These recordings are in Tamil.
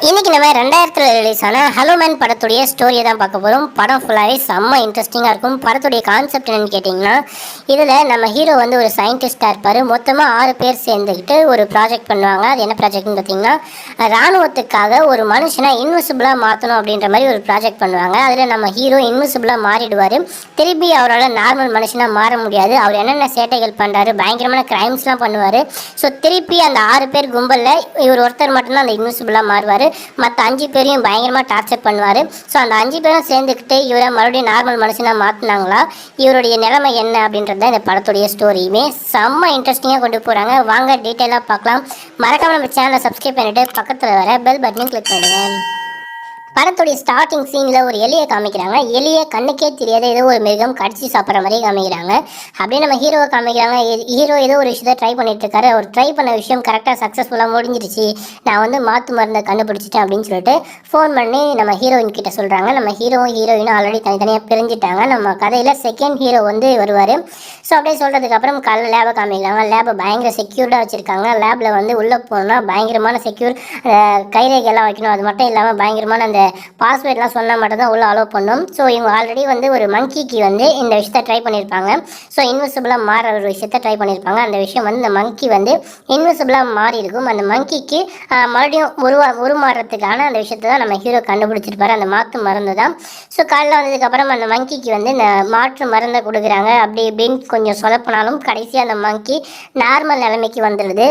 இன்னைக்கு நம்ம 2000 ரிலீஸ் ஆன ஹலோ மேன் படத்துடைய ஸ்டோரியை தான் பார்க்க போகிறோம். படம் ஃபுல்லாகவே செம்ம இன்ட்ரெஸ்டிங்காக இருக்கும். படத்துடைய கான்செப்ட் என்னன்னு கேட்டிங்கன்னா, இதில் நம்ம ஹீரோ வந்து ஒரு சயின்டிஸ்டாக இருப்பார். மொத்தமாக 6 பேர் சேர்ந்துக்கிட்டு ஒரு ப்ராஜெக்ட் பண்ணுவாங்க. அது என்ன ப்ராஜெக்ட்னு பார்த்தீங்கன்னா, இராணுவத்துக்காக ஒரு மனுஷனை இன்விசிபிளாக மாற்றணும் அப்படின்ற மாதிரி ஒரு ப்ராஜெக்ட் பண்ணுவாங்க. அதில் நம்ம ஹீரோ இன்விசிபிளாக மாறிடுவார். திருப்பி அவரால் நார்மல் மனுஷனாக மாற முடியாது. அவர் என்னென்ன சேட்டைகள் பண்ணுறாரு, பயங்கரமான கிரைம்ஸ்லாம் பண்ணுவார். ஸோ திருப்பி அந்த 6 பேர் கும்பலில் இவர் ஒருத்தர் மட்டும்தான் அந்த இன்விசிபிளாக மாறுவார். மற்ற 5 பேரையும் பயங்கரமாக டார்ச்சர் பண்ணுவார். ஸோ அந்த 5 பேரும் சேர்ந்துக்கிட்டு இவரை மறுபடியும் நார்மல் மனுஷனாக மாற்றினாங்களா, இவருடைய நிலைமை என்ன அப்படின்றது தான் இந்த படத்துடைய ஸ்டோரியுமே. செம்ம இன்ட்ரெஸ்டிங்காக கொண்டு போகிறாங்க. வாங்க டீட்டெயிலாக பார்க்கலாம். மறக்காமல் நம்ம சேனலை சப்ஸ்கிரைப் பண்ணிவிட்டு பக்கத்தில் வர பெல் பட்டனையும் கிளிக் பண்ணுங்கள். படத்துடைய ஸ்டார்டிங் சீனில் ஒரு எலியை காமிக்கிறாங்க. எலியை கண்ணுக்கே தெரியாத ஏதோ ஒரு மிருகம் கடிச்சு சாப்பிட்ற மாதிரி காமிக்கிறாங்க. அப்படியே நம்ம ஹீரோவை காமிக்கிறாங்க. ஹீரோ ஏதோ ஒரு விஷயத்தை ட்ரை பண்ணிட்டு இருக்காரு. அவர் ட்ரை பண்ண விஷயம் கரெக்டாக சக்ஸஸ்ஃபுல்லாக முடிஞ்சிருச்சு, நான் வந்து மாற்று மருந்தை கண்டுபிடிச்சிட்டேன் அப்படின்னு சொல்லிட்டு ஃபோன் பண்ணி நம்ம ஹீரோயின் கிட்ட சொல்கிறாங்க. நம்ம ஹீரோயினும் ஆல்ரெடி தனித்தனியாக பிரிஞ்சுட்டாங்க. நம்ம கதையில் செகண்ட் ஹீரோ வந்து வருவார். ஸோ அப்படியே சொல்கிறதுக்கப்புறம் காலைல லேபை காமிக்கிறாங்க. லேபை பயங்கர செக்யூர்டாக வச்சுருக்காங்க. லேபில் வந்து உள்ளே போனால் பயங்கரமான செக்யூர் கைரேகையெல்லாம் வைக்கணும். அது மட்டும் இல்லாமல் பயங்கரமான அந்த பாஸ்வேர்ட்லாம் சொன்னால் மட்டும்தான் உள்ள அலோவ் பண்ணும். ஸோ இவங்க ஆல்ரெடி வந்து ஒரு மங்கிக்கு வந்து இந்த விஷயத்தை ட்ரை பண்ணியிருப்பாங்க. ஸோ இன்விசிபிளாக மாற ஒரு விஷயத்தை ட்ரை பண்ணியிருப்பாங்க. அந்த விஷயம் வந்து இந்த மங்கி வந்து இன்விசிபிளாக மாறி இருக்கும். அந்த மங்கிக்கு மறுபடியும் உருமாறுறதுக்கான அந்த விஷயத்தை தான் நம்ம ஹீரோ கண்டுபிடிச்சிருப்பாரு, அந்த மாற்று மருந்து தான். ஸோ காலையில் வந்ததுக்கப்புறம் அந்த மங்கிக்கு வந்து இந்த மாற்று மருந்தை கொடுக்குறாங்க. அப்படி இப்படின்னு கொஞ்சம் சொதப்பினாலும் கடைசியாக அந்த மங்கி நார்மல் நிலைமைக்கு வந்துடுது.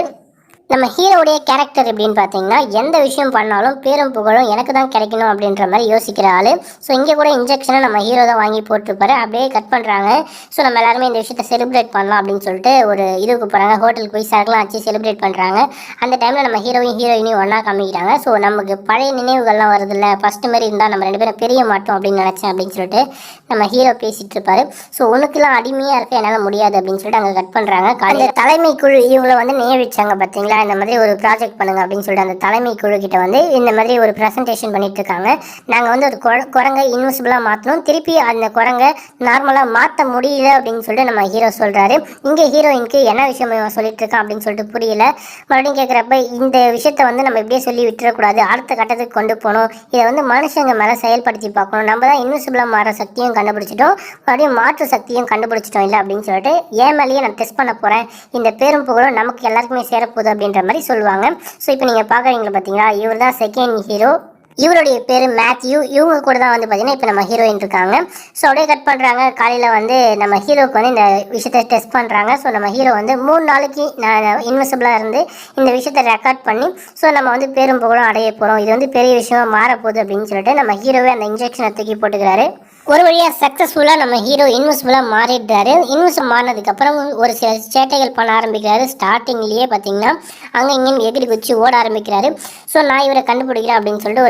நம்ம ஹீரோடைய கேரக்டர் எப்படின்னு பார்த்தீங்கன்னா, எந்த விஷயம் பண்ணாலும் பேரும் புகழும் எனக்கு தான் கிடைக்கணும் அப்படின்ற மாதிரி யோசிக்கிற ஆள். ஸோ இங்கே கூட இன்ஜெக்ஷனை நம்ம ஹீரோ தான் வாங்கி போட்டிருப்பாரு. அப்படியே கட் பண்ணுறாங்க. ஸோ நம்ம எல்லாருமே இந்த விஷயத்தை செலிப்ரேட் பண்ணலாம் அப்படின்னு சொல்லிட்டு ஒரு இதுக்கு போகிறாங்க. ஹோட்டலுக்கு போய் சரக்குலாம் வச்சு செலிப்ரேட் பண்ணுறாங்க. அந்த டைமில் நம்ம ஹீரோயினையும் ஒன்றா காமிக்கிறாங்க. ஸோ நமக்கு பழைய நினைவுகள்லாம் வருது இல்லை, ஃபஸ்ட்டு மாதிரி இருந்தால் நம்ம 2 பேரும் பெரிய மாட்டோம் அப்படின்னு நினச்சேன் அப்படின்னு சொல்லிட்டு நம்ம ஹீரோ பேசிகிட்டு இருப்பார். ஸோ உனக்குலாம் அடிமையாக இருக்க என்னால் முடியாது அப்படின்னு சொல்லிட்டு அங்கே கட் பண்ணுறாங்க. அந்த தலைமை குழு இவங்களை வந்து நியமிச்சாங்க பார்த்தீங்களா, இந்த மாதிரி ஒரு ப்ராஜெக்ட் பண்ணுங்க அப்படின்னு சொல்லிட்டு அந்த தலைமை குழு கிட்ட வந்து இந்த மாதிரி ஒரு ப்ரெசன்டேஷன் பண்ணிட்டு இருக்காங்க. நாங்கள் வந்து ஒரு குரங்கை இன்விசிபிளாக மாற்றணும், திருப்பி அந்த குரங்கை நார்மலாக மாற்ற முடியல அப்படின்னு சொல்லிட்டு நம்ம ஹீரோ சொல்கிறாரு. இங்கே ஹீரோயினுக்கு என்ன விஷயம் சொல்லிட்டு இருக்கான் அப்படின்னு சொல்லிட்டு புரியல. மறுபடியும் கேட்குறப்ப இந்த விஷயத்தை வந்து நம்ம இப்படியே சொல்லி விட்டுறக்கூடாது, அடுத்த கட்டத்துக்கு கொண்டு போகணும், இதை வந்து மனுஷங்க மேலே செயல்படுத்தி பார்க்கணும். நம்ம தான் இன்விசிபிளாக மாற சக்தியும் கண்டுபிடிச்சிட்டோம், மறுபடியும் மாற்று சக்தியும் கண்டுபிடிச்சிட்டோம் இல்லை அப்படின்னு சொல்லிட்டு ஏன் மேலேயே நான் டெஸ்ட் பண்ண போகிறேன், இந்த பேரும் புகழும் நமக்கு எல்லாருக்குமே சேரப்போகுது அப்படின்ற மாதிரி சொல்லுவாங்க. ஸோ இப்போ நீங்கள் பார்க்குறீங்களா பார்த்தீங்களா, இவர் தான் செகண்ட் ஹீரோ. இவருடைய பேர் மேத்யூ. இவங்க கூட தான் வந்து பார்த்தீங்கன்னா இப்போ நம்ம ஹீரோயின் இருக்காங்க. ஸோ அப்படியே கட் பண்ணுறாங்க. காலையில் வந்து நம்ம ஹீரோவுக்கு வந்து இந்த விஷயத்தை டெஸ்ட் பண்ணுறாங்க. ஸோ நம்ம ஹீரோ வந்து 3 நாளைக்கு நான் இன்விசிபிளாக இருந்து இந்த விஷயத்தை ரெக்கார்ட் பண்ணி ஸோ நம்ம வந்து பேரும் புகழும் அடைய போகிறோம், இது வந்து பெரிய விஷயமா மாறப்போகுது அப்படின்னு சொல்லிட்டு நம்ம ஹீரோவே அந்த இன்ஜெக்ஷனை தூக்கி போட்டுக்கிறாரு. ஒரு வழியாக சக்ஸஸ்ஃபுல்லாக நம்ம ஹீரோ இன்விசிபிளாக மாறிடுறாரு. இன்விசிபிள் மாறினதுக்கப்புறம் ஒரு சில சேட்டைகள் பண்ண ஆரம்பிக்கிறாரு. ஸ்டார்டிங்லேயே பார்த்தீங்கன்னா அங்கே இங்கேயும் எகிரி குச்சி ஓட ஆரம்பிக்கிறாரு. ஸோ நான் இவரை கண்டுபிடிக்கிறேன் அப்படின்னு சொல்லிட்டு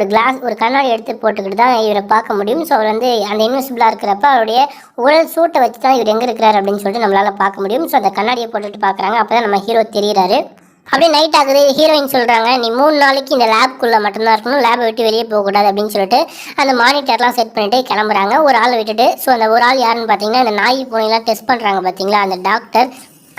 ஒரு கண்ணாடி எடுத்து போட்டுக்கிட்டு தான் இவரை பார்க்க முடியும். ஸோ அவர் வந்து அந்த இன்விசிபிளாக இருக்கிறப்ப அவருடைய உடல் சூட்டை வச்சு தான் இவர் எங்கே இருக்கிறார் அப்படின்னு சொல்லிட்டு நம்மளால் பார்க்க முடியும். ஸோ அந்த கண்ணாடியை போட்டுட்டு பார்க்குறாங்க. அப்போ தான் நம்ம ஹீரோ தெரிகிறாரு. அப்படியே நைட் ஆகுது. ஹீரோயின் சொல்கிறாங்க, நீ 3 நாளைக்கு இந்த லேப்குள்ளே மட்டும்தான் இருக்கணும், லேபை விட்டு வெளியே போகக்கூடாது அப்படின்னு சொல்லிட்டு அந்த மானிட்டர்லாம் செட் பண்ணிட்டு கிளம்புறாங்க ஒரு ஆள் விட்டுட்டு. ஸோ அந்த ஒரு ஆள் யாருன்னு பார்த்தீங்கன்னா, இந்த நாய் பூனைலாம் டெஸ்ட் பண்ணுறாங்க பார்த்தீங்களா,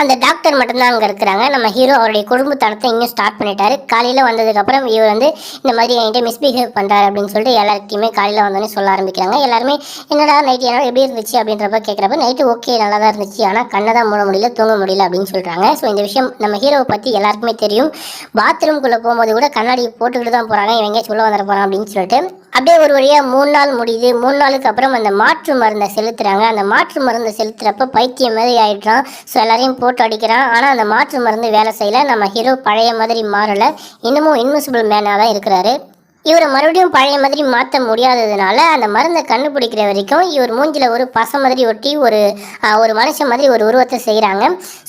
அந்த டாக்டர் மட்டும்தான் அங்கே இருக்கிறாங்க. நம்ம ஹீரோ அவருடைய குடும்பத்தனத்தை இன்னும் ஸ்டார்ட் பண்ணிட்டாரு. காலையில் வந்ததுக்கப்புறம் இவர் வந்து இந்த மாதிரி என்கிட்ட மிஸ்பிஹேவ் பண்ணுறாரு அப்படின்னு சொல்லிட்டு எல்லாருக்குமே காலையில் வந்தோடனே சொல்ல ஆரம்பிக்கிறாங்க. எல்லாருமே என்னடா நைட்டு என்ன எப்படி இருந்துச்சு அப்படின்றப்ப கேட்குறப்ப நைட்டு ஓகே நல்லா தான் இருந்துச்சு, ஆனால் கண்ணை தான் மூட முடியல, தூங்க முடியல அப்படின்னு சொல்கிறாங்க. ஸோ இந்த விஷயம் நம்ம ஹீரோவை பற்றி எல்லாருக்குமே தெரியும். பாத்ரூம்குள்ளே போகும்போது கூட கண்ணாடி போட்டுக்கிட்டு தான் போகிறாங்க, இவங்க சொல்ல வந்துட போகிறான் அப்படின்னு சொல்லிட்டு. அப்படியே ஒரு வழியாக 3 நாள் முடியுது. 3 நாளுக்கு அப்புறம் அந்த மாற்று மருந்தை செலுத்துகிறாங்க. அந்த மாற்று மருந்தை செலுத்துகிறப்ப பைத்தியம் மாதிரி ஆகிடுறான். ஸோ எல்லாரையும் போட்டு அடிக்கிறான். ஆனால் அந்த மாற்று மருந்து வேலை செய்யலை. நம்ம ஹீரோ பழைய மாதிரி மாறலை, இன்னமும் இன்விசிபிள் மேனாக தான் இருக்கிறாரு. இவரை மறுபடியும் பழைய மாதிரி மாற்ற முடியாததுனால அந்த மருந்தை கண்டுபிடிக்கிற வரைக்கும் இவர் மூஞ்சில் ஒரு பசை மாதிரி ஒட்டி ஒரு மனுஷன் மாதிரி ஒரு உருவத்தை செய்கிறாங்க.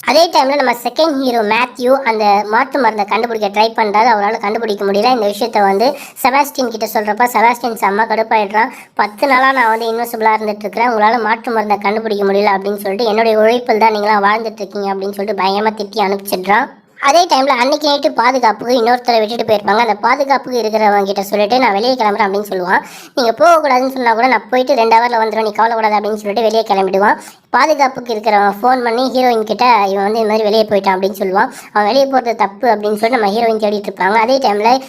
அதே டைமில் நம்ம செகண்ட் ஹீரோ மேத்யூ அந்த மாற்று மருந்தை கண்டுபிடிக்க ட்ரை பண்ணுறாரு. அவரால் கண்டுபிடிக்க முடியல. இந்த விஷயத்த வந்து செபாஸ்டின் கிட்ட சொல்கிறப்ப செபாஸ்டின் செம்ம கடுப்பாயிடுறான். 10 நாளாக நான் வந்து இன்விசிபிளாக இருந்துகிட்ருக்கிறேன், உங்களால் மாற்று மருந்தை கண்டுபிடிக்க முடியல அப்படின்னு சொல்லிட்டு என்னுடைய உழைப்பில் தான் நீங்களாம் வாழ்ந்துட்டுருக்கீங்க அப்படின்னு சொல்லிட்டு பயங்கரமாக திட்டி அனுப்பிச்சிடுறான். அதே டைமில் அன்றைக்கி நைட்டு பாதுகாப்புக்கு இன்னொருத்தரை விட்டுட்டு போயிருப்பாங்க. அந்த பாதுகாப்புக்கு இருக்கிறவங்க கிட்ட சொல்லிட்டு நான் வெளியே கிளம்புறேன் அப்படின்னு சொல்லுவான். நீங்கள் போகக்கூடாதுன்னு சொன்னால் கூட நான் போயிட்டு 2 ஹவரில் வந்துடுவேன், நீ கவலைக்கூடாது அப்படின்னு சொல்லிட்டு வெளியே கிளம்பிடுவான். பாதுகாப்புக்கு இருக்கிறவன் ஃபோன் பண்ணி ஹீரோயின் கிட்ட இவன் வந்து இந்த மாதிரி வெளியே போயிட்டான் அப்படின்னு சொல்லுவான். அவன் வெளியே போகிறது தப்பு அப்படின்னு சொல்லிட்டு நம்ம ஹீரோயின் தேடிட்டு இருப்பாங்க. அதே டைமில்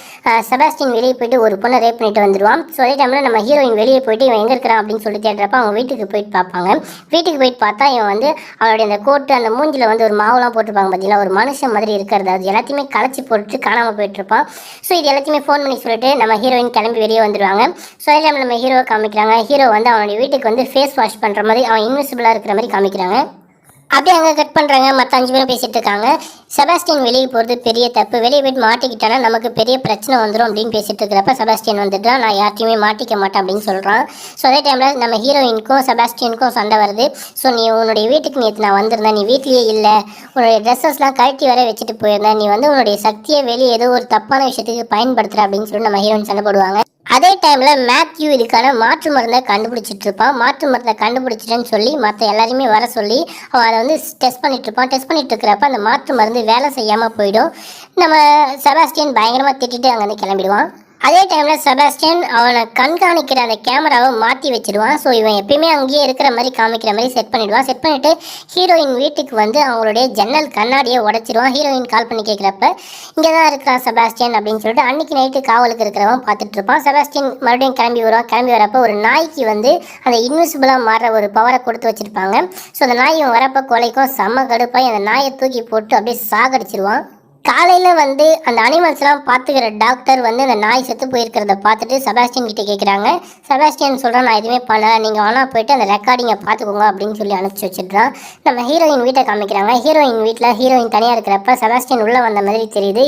செபாஸ்டின் வெளியே போயிட்டு ஒரு பொண்ணை ரேப் பண்ணிட்டு வந்துடுவான். ஸோ அதே டைமில் நம்ம ஹீரோயின் வெளியே போயிட்டு இவன் எங்கே இருக்கிறான் அப்படின்னு சொல்லி தேடுறப்ப அவங்க வீட்டுக்கு போயிட்டு பார்ப்பாங்க. வீட்டுக்கு போயிட்டு பார்த்தா இவன் வந்து அவனுடைய அந்த கோட்டு அந்த மூஞ்சில் வந்து ஒரு மாவுலாம் போட்டிருப்பாங்க பார்த்தீங்களா, ஒரு மனுஷன் மாதிரி இருக்கிறது, அது எல்லாத்தையுமே களைச்சி போட்டு காணாமல் போயிட்டு இருப்பான். ஸோ இது எல்லாத்தையுமே ஃபோன் பண்ணி சொல்லிட்டு நம்ம ஹீரோயின் கிளம்பி வெளியே வந்துடுவாங்க. ஸோ அதே டைமில் நம்ம ஹீரோவை காமிக்கிறாங்க. ஹீரோ வந்து அவனுடைய வீட்டுக்கு வந்து ஃபேஸ் வாஷ் பண்ணுற மாதிரி அவன் இன்விசிபிளாக இருக்கிற மாதிரி காமிக்கிறாங்க. அப்படியே அங்கே கட் பண்ணுறாங்க. மற்ற 5 பேரும் பேசிகிட்டு இருக்காங்க. செபாஸ்டின் வெளியே போகிறது பெரிய தப்பு, வெளியே போயிட்டு மாட்டிக்கிட்டானா நமக்கு பெரிய பிரச்சனை வந்துடும் அப்படின்னு பேசிகிட்டு இருக்கிறப்ப செபாஸ்டின் வந்துட்டு நான் யார்ட்டையுமே மாட்டிக்க மாட்டேன் அப்படின்னு சொல்கிறான். ஸோ அதே டைமில் நம்ம ஹீரோயினுக்கும் செபாஸ்டினுக்கும் சண்டை வருது. ஸோ நீ உன்னுடைய வீட்டுக்கு நேற்று நான் வந்திருந்தேன், நீ வீட்லேயே இல்லை, உன்னுடைய ட்ரெஸ்ஸஸ்லாம் கழட்டி வர வச்சுட்டு போயிருந்தேன், நீ வந்து உன்னுடைய சக்தியை வெளியே ஏதோ ஒரு தப்பான விஷயத்துக்கு பயன்படுத்துகிற அப்படின்னு சொல்லி நம்ம ஹீரோயின் சண்டை போடுவாங்க. அதே டைமில் மேத்யூ இதுக்கான மாற்று மருந்தை கண்டுபிடிச்சிட்டு இருப்பான். மாற்று மருந்தை கண்டுபிடிச்சிட்டேன்னு சொல்லி மற்ற எல்லாரையுமே வர சொல்லி அவன் அதை வந்து டெஸ்ட் பண்ணிட்டு இருப்பான். டெஸ்ட் பண்ணிட்டு இருக்கிறப்ப அந்த மாற்று மருந்து வேலை செய்யாமல் போயிடும். நம்ம செபாஸ்டியன் பயங்கரமாக திட்டிட்டு அங்கேருந்து கிளம்பிடுவான். அதே டைமில் செபாஸ்டியன் அவனை கண்காணிக்கிற அந்த கேமராவை மாற்றி வச்சிடுவான். ஸோ இவன் எப்பயுமே அங்கேயே இருக்கிற மாதிரி காமிக்கிற மாதிரி செட் பண்ணிவிடுவான். செட் பண்ணிவிட்டு ஹீரோயின் வீட்டுக்கு வந்து அவங்களுடைய ஜன்னல் கண்ணாடியை உடச்சிடுவான். ஹீரோயின் கால் பண்ணி கேட்குறப்ப இங்கே தான் இருக்கிறான் செபாஸ்டியன் அப்படின்னு சொல்லிட்டு அன்றைக்கி நைட்டு காவலுக்கு இருக்கிறவன் பார்த்துட்டு இருப்பான். செபாஸ்டியன் மறுபடியும் கிளம்பி வருவான். கிளம்பி வரப்போ ஒரு நாய்க்கு வந்து அந்த இன்விசிபிளாக மாறுற ஒரு பவரை கொடுத்து வச்சுருப்பாங்க. ஸோ அந்த நாய் இவன் வரப்போ கொலைக்கும் செம்ம கடுப்பாய் அந்த நாயை தூக்கி போட்டு அப்படியே சாகடிச்சிருவான். காலையில் வந்து அந்த அனிமல்ஸ்லாம் பார்த்துக்கிற டாக்டர் வந்து அந்த நாய் செத்து போயிருக்கிறத பார்த்துட்டு செபாஸ்டியன் கிட்டே கேட்குறாங்க. செபாஸ்டியன் சொல்கிறான் நான் எதுவுமே பண்ணலை, நீங்கள் வேணால் போயிட்டு அந்த ரெக்கார்டிங்கை பார்த்துக்கோங்க அப்படின்னு சொல்லி அனுப்பிச்சி வச்சிடுறான். நம்ம ஹீரோயின் வீட்டை காமிக்கிறாங்க. ஹீரோயின் வீட்டில் ஹீரோயின் தனியாக இருக்கிறப்ப செபாஸ்டியன் உள்ளே வந்த மாதிரி தெரியுது.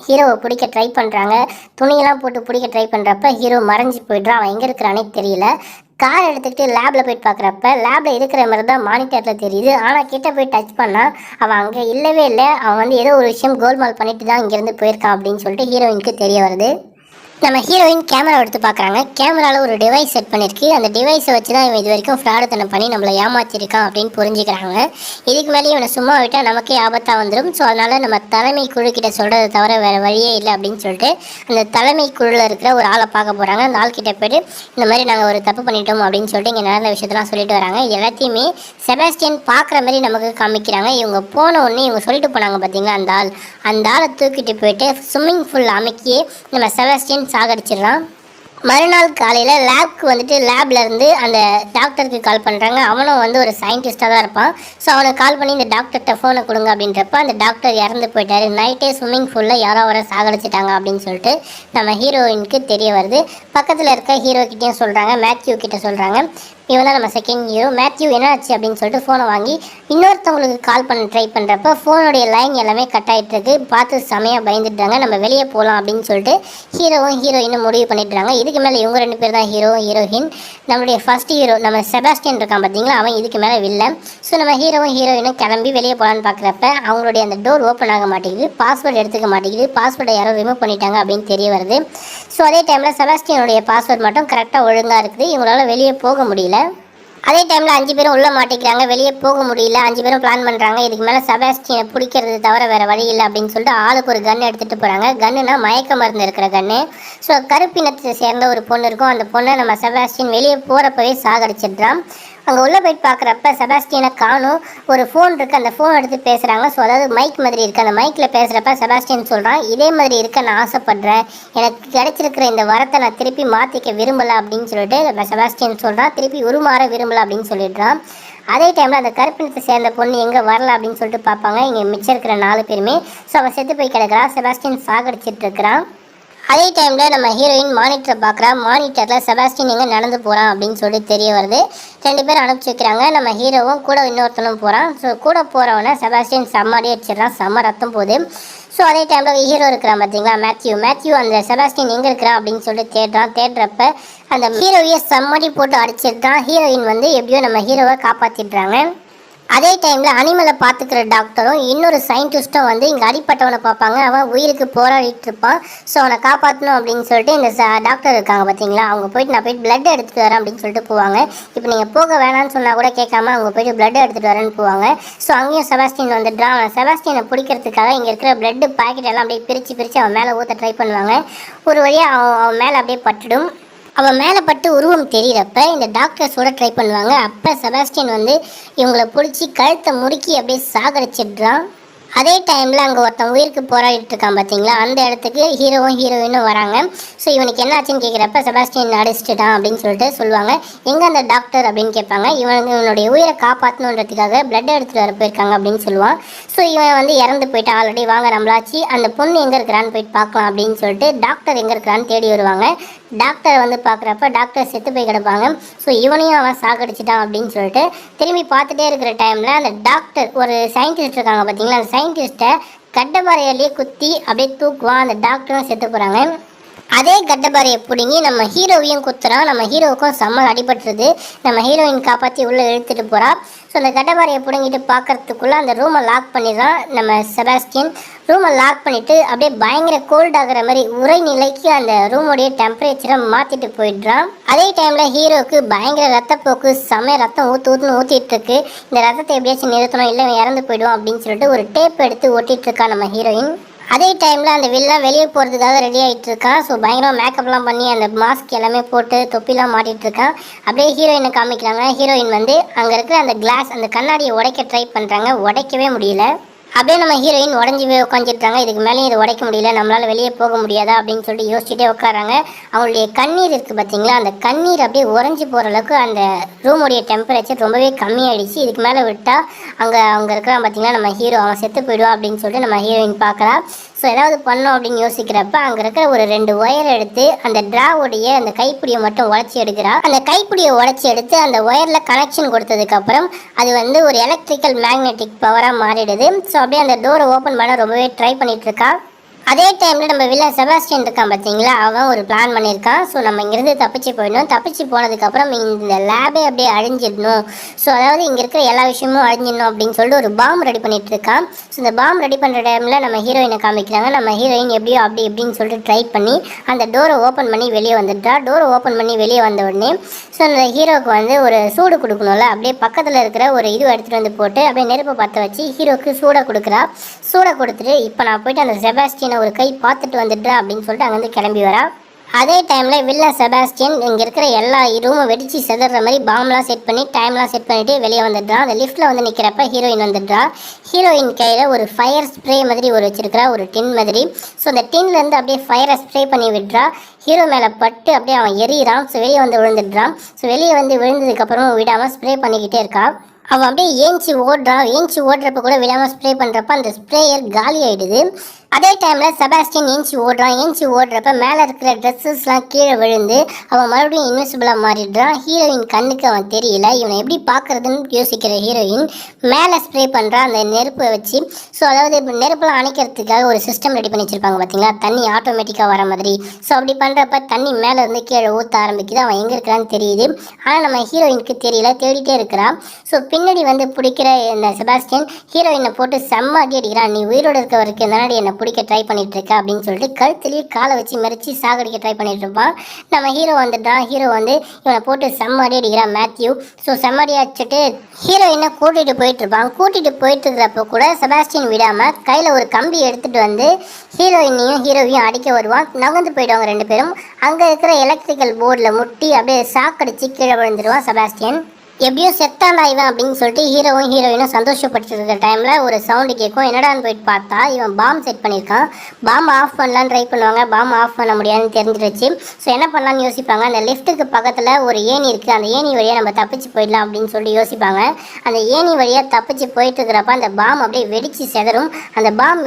ஹீரோவை பிடிக்க ட்ரை பண்ணுறாங்க. துணியெல்லாம் போட்டு பிடிக்க ட்ரை பண்ணுறப்ப ஹீரோ மறைஞ்சி போய்ட்றான். அவன் எங்கே இருக்கிறானே தெரியல. கார் எடுத்துக்கிட்டு லேபில் போயிட்டு பார்க்குறப்ப லேபில் இருக்கிற மாதிரி தான் மானிட்டரில் தெரியுது. ஆனால் கிட்ட போய் டச் பண்ணால் அவன் அங்கே இல்லவே இல்லை. அவன் வந்து ஏதோ ஒரு விஷயம் கோல்மால் பண்ணிட்டு தான் இங்கேருந்து போயிருக்கான் அப்படின்னு சொல்லிட்டு ஹீரோயினுக்கு தெரிய வருது. நம்ம ஹீரோயின் கேமரா எடுத்து பார்க்குறாங்க. கேமராவில் ஒரு டிவைஸ் செட் பண்ணியிருக்கு. அந்த டிவைஸை வச்சு தான் இவன் இது வரைக்கும் ஃப்ராடுத்தனம் பண்ணி நம்மளை ஏமாற்றிருக்கான் அப்படின்னு புரிஞ்சுக்கிறாங்க. இதுக்கு மேலே இவனை சும்மா விட்டால் நமக்கே ஆபத்தாக வந்துடும். ஸோ அதனால் நம்ம தலைமை குழு கிட்ட சொல்கிறத தவிர வேறு வழியே இல்லை அப்படின்னு சொல்லிட்டு அந்த தலைமை குழுவில் இருக்கிற ஒரு ஆளை பார்க்க போகிறாங்க. அந்த ஆள்கிட்ட போய்ட்டு இந்த மாதிரி நாங்கள் ஒரு தப்பு பண்ணிட்டோம் அப்படின்னு சொல்லிட்டு இங்கே நடந்த விஷயத்தெல்லாம் சொல்லிட்டு வராங்க. எல்லாத்தையுமே செபாஸ்டியன் பார்க்குற மாதிரி நமக்கு காமிக்கிறாங்க. இவங்க போன உடனே இவங்க சொல்லிட்டு போனாங்க பார்த்தீங்களா, அந்த ஆளை தூக்கிட்டு போயிட்டு ஸ்விம்மிங் ஃபுல் அமைக்கியே நம்ம செபாஸ்டியன் சாகடிச்சிடலாம். மறுநாள் காலையில் லேப்க்கு வந்துட்டு லேப்லேருந்து அந்த டாக்டருக்கு கால் பண்ணுறாங்க. அவனும் வந்து ஒரு சயின்டிஸ்ட்டாக தான் இருப்பான். ஸோ அவனுக்கு கால் பண்ணி இந்த டாக்டர்கிட்ட ஃபோனை கொடுங்க அப்படின்றப்ப அந்த டாக்டர் இறந்து போயிட்டாரு. நைட்டே ஸ்விம்மிங் ஃபூலில் யாரோ வர சாகடிச்சிட்டாங்க அப்படின்னு சொல்லிட்டு நம்ம ஹீரோயினுக்கு தெரிய வருது. பக்கத்தில் இருக்க ஹீரோக்கிட்டையும் சொல்கிறாங்க, மேத்யூ கிட்ட சொல்கிறாங்க. இவன் தான் நம்ம செகண்ட் ஹீரோ. மேத்யூ என்ன ஆச்சு அப்படின்னு சொல்லிட்டு ஃபோனை வாங்கி இன்னொருத்தவங்களுக்கு கால் பண்ண ட்ரை பண்ணுறப்ப ஃபோனுடைய லைன் எல்லாமே கட் ஆகிட்டுருக்கு. பார்த்து செமையாக பயந்துட்டாங்க. நம்ம வெளியே போகலாம் அப்படின்னு சொல்லிட்டு ஹீரோவும் ஹீரோயினும் முடிவு பண்ணிட்டுறாங்க. இதுக்கு மேலே இவங்க 2 பேர் தான் ஹீரோ ஹீரோயின். நம்மளுடைய ஃபஸ்ட் ஹீரோ நம்ம செபாஸ்டியன் இருக்கான் பார்த்தீங்களா, அவன் இதுக்கு மேலே வில்லை. ஸோ நம்ம ஹீரோவும் ஹீரோயினும் கிளம்பி வெளியே போகலான்னு பார்க்குறப்ப அவங்களுடைய அந்த டோர் ஓப்பன் ஆக மாட்டேங்குது. பாஸ்வேர்டு எடுத்துக்க மாட்டேங்குது. பாஸ்வேர்டை யாரோ ரிமூவ் பண்ணிட்டாங்க அப்படின்னு தெரிய வருது. ஸோ அதே டைமில் செபாஸ்டியனுடைய பாஸ்வேர்டு மட்டும் கரெக்டாக ஒழுங்காக இருக்குது. இவங்களால வெளியே போக முடியல. அதே டைமில் 5 பேரும் உள்ளே மாட்டிக்கிறாங்க. வெளியே போக முடியல. 5 பேரும் பிளான் பண்ணுறாங்க, இதுக்கு மேலே செபாஸ்டியனை பிடிக்கிறது தவிர வேறு வழி இல்லை அப்படின்னு சொல்லிட்டு ஆளுக்கு ஒரு கன் எடுத்துகிட்டு போகிறாங்க. கன்னுனா மயக்க மருந்து இருக்கிற கன்று. ஸோ கருப்பினத்தை சேர்ந்த ஒரு பொண்ணு இருக்கும். அந்த பொண்ணை நம்ம செபாஸ்டியன் வெளியே போகிறப்பவே சாகடிச்சிடுறான். அங்கே உள்ளே போயிட்டு பார்க்குறப்ப செபாஸ்டியனை காணும். ஒரு ஃபோன் இருக்குது, அந்த ஃபோன் எடுத்து பேசுகிறாங்க. ஸோ அதாவது மைக் மாதிரி இருக்குது. அந்த மைக்கில் பேசுகிறப்ப செபாஸ்டியன் சொல்கிறான், இதே மாதிரி இருக்க நான் ஆசைப்பட்றேன், எனக்கு கிடைச்சிருக்கிற இந்த வரத்தை நான் திருப்பி மாற்றிக்க விரும்பலை அப்படின்னு சொல்லிட்டு நம்ம செபாஸ்டியன் சொல்கிறான். திருப்பி உருமாற விரும்பலை அப்படின்னு சொல்லிடுறான். அதே டைமில் அந்த கருப்பினத்தை சேர்ந்த பொண்ணு எங்கே வரல அப்படின்னு சொல்லிட்டு பார்ப்பாங்க. இங்கே மிச்சம் இருக்கிற 4 பேருமே. ஸோ அவன் செத்து போய் கிடக்கிறான். செபாஸ்டியன் சாகடிச்சிட்டு இருக்கிறான். அதே டைமில் நம்ம ஹீரோயின் மானிட்டரை பார்க்குறா. மானிட்டரில் செபாஸ்டியன் எங்கே நடந்து போகிறான் அப்படின்னு சொல்லிட்டு தெரிய வருது. 2 பேர் அனுப்பிச்சி வைக்கிறாங்க. நம்ம ஹீரோவும் கூட இன்னொருத்தனும் போகிறான். ஸோ கூட போகிறவனை செபாஸ்டியன் செம்மடி அடிச்சிடறான். செம்ம ரத்தம் போகுது. ஸோ அதே டைமில் ஹீரோ இருக்கிறான் பார்த்தீங்களா, மேத்யூ அந்த செபாஸ்டியன் எங்கே இருக்கிறான் அப்படின்னு சொல்லிட்டு தேடுறப்ப அந்த ஹீரோவையை செம்மடி போட்டு அடிச்சிடுறான். ஹீரோயின் வந்து எப்படியோ நம்ம ஹீரோவை காப்பாற்றிடுறாங்க. அதே டைமில் அனிமலை பார்த்துக்கிற டாக்டரும் இன்னொரு சயின்டிஸ்ட்டும் வந்து இங்கே அடிப்பட்டவனை பார்ப்பாங்க. அவன் உயிருக்கு போராடிட்டு இருப்பான். ஸோ அவனை காப்பாற்றணும் அப்படின்னு சொல்லிட்டு இந்த டாக்டர் இருக்காங்க பார்த்தீங்களா, அவங்க போயிட்டு நான் போயிட்டு பிளட் எடுத்துகிட்டு வரேன் அப்படின்னு சொல்லிட்டு போவாங்க. இப்போ நீங்கள் போக வேணான்னு சொன்னால் கூட கேட்காம அவங்க போயிட்டு பிளட் எடுத்துகிட்டு வரேன்னு போவாங்க. ஸோ அங்கேயும் செபாஸ்டியன் வந்துடுறான். அவன் செபாஸ்டியனை பிடிக்கிறதுக்காக இங்கே இருக்கிற பிளட்டு பாக்கெட் எல்லாம் அப்படியே பிரித்து அவன் மேலே ஊற்ற ட்ரை பண்ணுவாங்க. ஒரு வழியாக அவன் மேலே அப்படியே பட்டுடும். அவன் மேலே பட்டு உருவம் தெரியிறப்ப இந்த டாக்டர் சுட ட்ரை பண்ணுவாங்க. அப்போ செபாஸ்டியன் வந்து இவங்களை பிடிச்சி கழுத்தை முறுக்கி அப்படியே சாகடிச்சிடுறான். அதே டைமில் அங்கே ஒருத்தன் உயிருக்கு போராடிட்டு இருக்கான் பார்த்தீங்களா, அந்த இடத்துக்கு ஹீரோவும் ஹீரோயினும் வராங்க. ஸோ இவனுக்கு என்ன ஆச்சுன்னு கேட்குறப்ப செபாஸ்டியன் அடிச்சிட்டான் அப்படின்னு சொல்லிட்டு சொல்லுவாங்க. எங்கே அந்த டாக்டர் அப்படின்னு கேட்பாங்க. இவனுடைய உயிரை காப்பாற்றணுன்றதுக்காக பிளட் எடுத்துகிட்டு வர போயிருக்காங்க அப்படின்னு சொல்லுவான். ஸோ இவன் வந்து இறந்து போயிட்டான் ஆல்ரெடி, வாங்க நம்மளாச்சு அந்த பொண்ணு எங்கே இருக்கிறான்னு போயிட்டு பார்க்கலாம் அப்படின்னு சொல்லிட்டு டாக்டர் எங்கே இருக்கிறான்னு தேடி வருவாங்க. டாக்டர் வந்து பார்க்குறப்ப டாக்டர் செத்து போய் கிடப்பாங்க. ஸோ இவனையும் அவன் சாகடிச்சிட்டான் அப்படின்னு சொல்லிட்டு திரும்பி பார்த்துட்டே இருக்கிற டைமில் அந்த டாக்டர் ஒரு சயின்டிஸ்ட் இருக்காங்க பார்த்தீங்களா, அந்த சயின்டிஸ்ட்டை கட்டப்பாறையிலேயே குத்தி அப்படியே தூக்குவான். அந்த டாக்டரும் செத்து போகிறாங்க. அதே கட்டப்பாறையை பிடுங்கி நம்ம ஹீரோவையும் குத்துறான். நம்ம ஹீரோவுக்கும் செம்ம அடிபட்டுருது. நம்ம ஹீரோயின் காப்பாற்றி உள்ளே இழுத்துட்டு போகிறா. ஸோ அந்த கட்டப்பாறையை பிடுங்கிட்டு பார்க்கறதுக்குள்ளே அந்த ரூமை லாக் பண்ணிடுறான் நம்ம செபாஸ்டியன். ரூமை லாக் பண்ணிவிட்டு அப்படியே பயங்கர கோல்ட் ஆகிற மாதிரி உரைநிலைக்கு அந்த ரூமுடைய டெம்பரேச்சரை மாற்றிட்டு போயிடுறான். அதே டைமில் ஹீரோவுக்கு பயங்கர ரத்தப்போக்கு, செமைய ரத்தம் ஊற்றிட்டு இருக்கு. இந்த ரத்தத்தை எப்படியாச்சும் நிறுத்தணும், இல்லை இறந்து போயிடுவோம் அப்படின்னு சொல்லிட்டு ஒரு டேப் எடுத்து ஒட்டிகிட்டு இருக்கா நம்ம ஹீரோயின். அதே டைமில் அந்த வில்லன் வெளியே போகிறதுக்காக ரெடி ஆகிட்டு இருக்கான். ஸோ பயங்கரமாக மேக்கப்லாம் பண்ணி அந்த மாஸ்க் எல்லாமே போட்டு தொப்பிலாம் மாட்டிகிட்டு இருக்கான். அப்படியே ஹீரோயினை காமிக்கிறாங்க. ஹீரோயின் வந்து அங்கே இருக்கிற அந்த கிளாஸ் அந்த கண்ணாடியை உடைக்க ட்ரை பண்ணுறாங்க, உடைக்கவே முடியல. அப்படியே நம்ம ஹீரோயின் உடஞ்சி போய் உட்காந்துட்டாங்க. இதுக்கு மேலேயும் இதை உடைக்க முடியல, நம்மளால் வெளியே போக முடியாதா அப்படின்னு சொல்லிட்டு யோசிச்சுட்டே உட்காராங்க. அவங்களுடைய கண்ணீர் இருக்குது பார்த்தீங்களா, அந்த கண்ணீர் அப்படியே உறைஞ்சி போகிற அளவுக்கு அந்த ரூமுடைய டெம்பரேச்சர் ரொம்பவே கம்மியாயிடுச்சு. இதுக்கு மேலே விட்டால் அவங்க இருக்கிறான் பார்த்தீங்களா நம்ம ஹீரோ, அவன் செத்து போயிடுவான் அப்படின்னு சொல்லிட்டு நம்ம ஹீரோயின் பார்க்குறா. ஸோ ஏதாவது பண்ணோம் அப்படின்னு யோசிக்கிறப்ப அங்கே இருக்கிற ஒரு 2 ஒயர் எடுத்து அந்த ட்ராவுடைய அந்த கைப்பிடியை மட்டும் உடச்சி எடுக்கிறா. அந்த கைப்பிடியை உடச்சி எடுத்து அந்த ஒயரில் கனெக்ஷன் கொடுத்ததுக்கப்புறம் அது வந்து ஒரு எலக்ட்ரிக்கல் மேக்னெட்டிக் பவராக மாறிடுது. ஸோ அப்படியே அந்த டோரை ஓப்பன் பண்ண ரொம்பவே ட்ரை பண்ணிட்டு இருக்கா. அதே டைமில் நம்ம வில்லன் செபாஸ்டியன் இருக்கான் பார்த்தீங்களா, அவன் ஒரு பிளான் பண்ணியிருக்கான். ஸோ நம்ம இங்கேருந்து தப்பிச்சு போயிடணும், தப்பிச்சு போனதுக்கப்புறம் இந்த லேபே அப்படியே அழிஞ்சிடணும். ஸோ அதாவது இங்கே இருக்கிற எல்லா விஷயமும் அழிஞ்சிடணும் அப்படின்னு சொல்லிட்டு ஒரு பாம் ரெடி பண்ணிட்டு இருக்கான். ஸோ இந்த பாம் ரெடி பண்ணுற டைமில் நம்ம ஹீரோயினை காமிக்கிறாங்க. நம்ம ஹீரோயின் எப்படியோ அப்படி இப்படின்னு சொல்லிட்டு ட்ரை பண்ணி அந்த டோரை ஓப்பன் பண்ணி வெளியே வந்துட்டா. டோரை ஓப்பன் பண்ணி வெளியே வந்த உடனே ஸோ அந்த ஹீரோவுக்கு வந்து ஒரு சூடு கொடுக்கணும்ல, அப்படியே பக்கத்தில் இருக்கிற ஒரு இது எடுத்துகிட்டு வந்து போட்டு அப்படியே நெருப்பை பற்ற வச்சு ஹீரோவுக்கு சூடை கொடுக்குறா. சூடை கொடுத்துட்டு இப்போ நான் போயிட்டு அந்த செபாஸ்டியனை ஒரு கை பார்த்துட்டு வந்துடுறேன் அப்படின்னு சொல்லிட்டு அங்கேருந்து கிளம்பி வரா. அதே டைமில் வில்லன் செபாஸ்டியன் இங்கே இருக்கிற எல்லா ரூமும் வெடிச்சு செதற மாதிரி பாம்லாம் செட் பண்ணி டைம்லாம் செட் பண்ணிவிட்டு வெளியே வந்துடுறான். அந்த லிஃப்ட்டில் வந்து நிற்கிறப்ப ஹீரோயின் வந்துடுறா. ஹீரோயின் கையில் ஒரு ஃபயர் ஸ்ப்ரே மாதிரி ஒரு வச்சுருக்கிறா, ஒரு டின் மாதிரி. ஸோ அந்த டின்லேருந்து அப்படியே ஃபயரை ஸ்ப்ரே பண்ணி விடுறா. ஹீரோ மேலே பட்டு அப்படியே அவன் எரியிறான். ஸோ வெளியே வந்து விழுந்துடுறான். ஸோ வெளியே வந்து விழுந்ததுக்கப்புறமும் விடாமல் ஸ்ப்ரே பண்ணிக்கிட்டே இருக்கா. அவன் அப்படியே ஏஞ்சி ஓடுறப்ப கூட விடாமல் ஸ்ப்ரே பண்ணுறப்ப அந்த ஸ்ப்ரேயர் காலி ஆகிடுது. அதே டைமில் செபாஸ்டியன் ஏஞ்சி ஓடுறப்ப மேலே இருக்கிற ட்ரெஸ்ஸஸ்லாம் கீழே விழுந்து அவன் மறுபடியும் இன்விசிபிளாக மாறிடுறான். ஹீரோயின் கண்ணுக்கு அவன் தெரியல. இவனை எப்படி பார்க்குறதுன்னு யோசிக்கிற ஹீரோயின் மேலே ஸ்ப்ரே பண்ணுறான் அந்த நெருப்பை வச்சு. ஸோ அதாவது இப்போ நெருப்பெலாம் அணைக்கிறதுக்காக ஒரு சிஸ்டம் ரெடி பண்ணி வச்சுருப்பாங்க பார்த்தீங்களா, தண்ணி ஆட்டோமேட்டிக்காக வர மாதிரி. ஸோ அப்படி பண்ணுறப்ப தண்ணி மேலே இருந்து கீழே ஊற்ற ஆரம்பிக்குது. அவன் எங்கே இருக்கிறான்னு தெரியுது, ஆனால் நம்ம ஹீரோயினுக்கு தெரியல, தேடிட்டே இருக்கிறான். ஸோ பின்னாடி வந்து பிடிக்கிற இந்த செபாஸ்டியன் ஹீரோயினை போட்டு செம்ம அடி அடிக்கிறான். நீ உயிரோடு இருக்க வரைக்கும் என்னடி என்னை பிடிக்க ட்ரை பண்ணிட்டு இருக்க அப்படின்னு சொல்லிட்டு கழுத்துலேயே காலை வச்சு மறிச்சு சாகடிக்க ட்ரை பண்ணிட்டு இருப்பான். நம்ம ஹீரோ வந்துட்டான். ஹீரோ வந்து இவனை போட்டு செம்ம அடி அடிக்கிறான் மேத்யூ. ஸோ செம்ம அடி அடிச்சுட்டு ஹீரோயினை கூட்டிகிட்டு போயிட்டு இருப்பான். கூட்டிகிட்டு போயிட்டு இருக்கிறப்ப கூட செபாஸ்டியன் விடாமல் கையில் ஒரு கம்பி எடுத்துகிட்டு வந்து ஹீரோயினையும் ஹீரோவையும் அடிக்க வருவான். நகர்ந்து போயிடுவாங்க 2 பேரும். அங்கே இருக்கிற எலக்ட்ரிக்கல் போர்டில் முட்டி அப்படியே சாக்கடிச்சு கீழே விழுந்துருவான் செபாஸ்டியன். எப்படியோ செத்தாண்டா இவன் அப்படின்னு சொல்லிட்டு ஹீரோவும் ஹீரோயினும் சந்தோஷப்பட்டு இருக்கிற டைமில் ஒரு சவுண்டு கேட்கும். என்னடான்னு போயிட்டு பார்த்தா இவன் பாம் செட் பண்ணியிருக்கான். பாம் ஆஃப் பண்ணலான்னு ட்ரை பண்ணுவாங்க, பாம் ஆஃப் பண்ண முடியாதுன்னு தெரிஞ்சிருச்சு. ஸோ என்ன பண்ணலான்னு யோசிப்பாங்க. அந்த லிஃப்ட்டுக்கு பக்கத்தில் ஒரு ஏணி இருக்குது, அந்த ஏணி வழியாக நம்ம தப்பிச்சு போயிடலாம் அப்படின்னு சொல்லிட்டு யோசிப்பாங்க. அந்த ஏணி வழியாக தப்பிச்சு போயிட்டு இருக்கிறப்ப அந்த பாம் அப்படியே வெடிச்சு செதறும். அந்த பாம்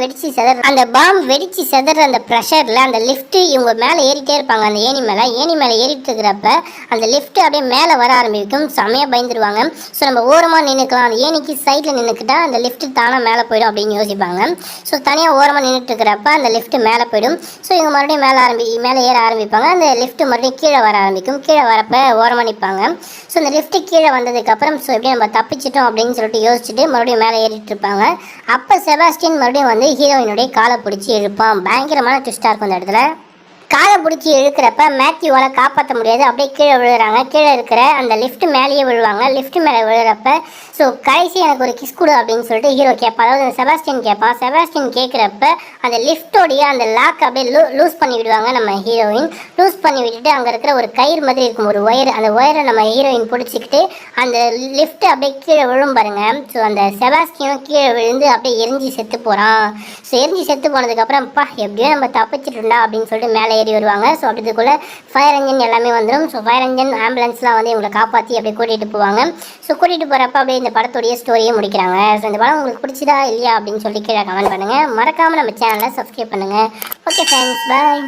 வெடிச்சு செதற அந்த ப்ரெஷரில் அந்த லிஃப்ட்டு இவங்க மேலே ஏறிட்டே இருப்பாங்க. அந்த ஏணி மேலே ஏறிட்டு இருக்கிறப்ப அந்த லிஃப்ட்டு அப்படியே மேலே வர ஆரம்பிக்கும். செமையாக பயந்துருவாங்க. ஸோ நம்ம ஓரமாக நின்றுக்கலாம், அந்த ஏணிக்கு சைடில் நின்றுக்கிட்டா அந்த லிஃப்ட்டு தானாக மேலே போயிடும் அப்படின்னு யோசிப்பாங்க. ஸோ தனியாக ஓரமாக நின்றுட்டு இருக்கிறப்ப அந்த லிஃப்ட்டு மேலே போயிடும். ஸோ இவங்க மறுபடியும் மேலே ஏற ஆரம்பிப்பாங்க. அந்த லிஃப்ட்டு மறுபடியும் கீழே வர ஆரம்பிக்கும். கீழே வரப்போ ஓரமாக நிற்பாங்க. ஸோ அந்த லிஃப்ட்டு கீழே வந்ததுக்கப்புறம் ஸோ எப்படி நம்ம தப்பிச்சிட்டோம் அப்படின்னு சொல்லிட்டு யோசிச்சுட்டு மறுபடியும் மேலே ஏறிட்டு இருப்பாங்க. அப்போ செபாஸ்டியன் மறுபடியும் வந்து ஹீரோயினுடைய காலை பிடிச்சி இழுப்பான். பயங்கரமான ட்விஸ்டாக இருக்கும் அந்த இடத்துல. காலை பிடிச்சி இழுக்கிறப்ப மேத்யூவால் காப்பாற்ற முடியாது, அப்படியே கீழே விழுகிறாங்க. கீழே இருக்கிற அந்த லிஃப்ட் மேலேயே விழுவாங்க. லிஃப்ட் மேலே விழுறப்ப ஸோ கடைசி எனக்கு ஒரு கிஸ் கொடு அப்படின்னு சொல்லிட்டு ஹீரோ கேட்பான். அதாவது செபாஸ்டியன் கேட்பான். செபாஸ்டியன் கேட்குறப்ப அந்த லிஃப்டோடைய அந்த லாக் அப்படியே லூஸ் பண்ணி விடுவாங்க நம்ம ஹீரோயின். லூஸ் பண்ணி விட்டுட்டு அங்கே இருக்கிற ஒரு கயிறு மாதிரி இருக்கும், ஒரு ஒயர். அந்த ஒயரை நம்ம ஹீரோயின் பிடிச்சிக்கிட்டு அந்த லிஃப்ட் அப்படியே கீழே விழும் பாருங்க. ஸோ அந்த செபாஸ்டியனும் கீழே விழுந்து அப்படியே எரிஞ்சு செத்து போகிறான். ஸோ எரிஞ்சு செத்து போனதுக்கப்புறம் எப்படியோ நம்ம தப்பிச்சிட்டுண்டா அப்படின்னு சொல்லிட்டு மேலே ஏறி வருவாங்க. ஸோ அப்படிதுக்குள்ளே ஃபயர் இன்ஜின் எல்லாமே வந்துடும். ஸோ ஃபயர் இன்ஜின் ஆம்புலன்ஸ்லாம் வந்து இவங்களை காப்பாற்றி அப்படியே கூட்டிகிட்டு போவாங்க. ஸோ கூட்டிகிட்டு போகிறப்ப அப்படியே இந்த படத்துடைய ஸ்டோரியை முடிக்கிறாங்க. ஸோ இந்த படம் உங்களுக்கு பிடிச்சதா இல்லையா அப்படின்னு சொல்லி கீழே கமெண்ட் பண்ணுங்கள். மறக்காமல் நம்ம சேனலை சப்ஸ்கிரைப் பண்ணுங்கள். ஓகே ஃப்ரெண்ட்ஸ், பாய்.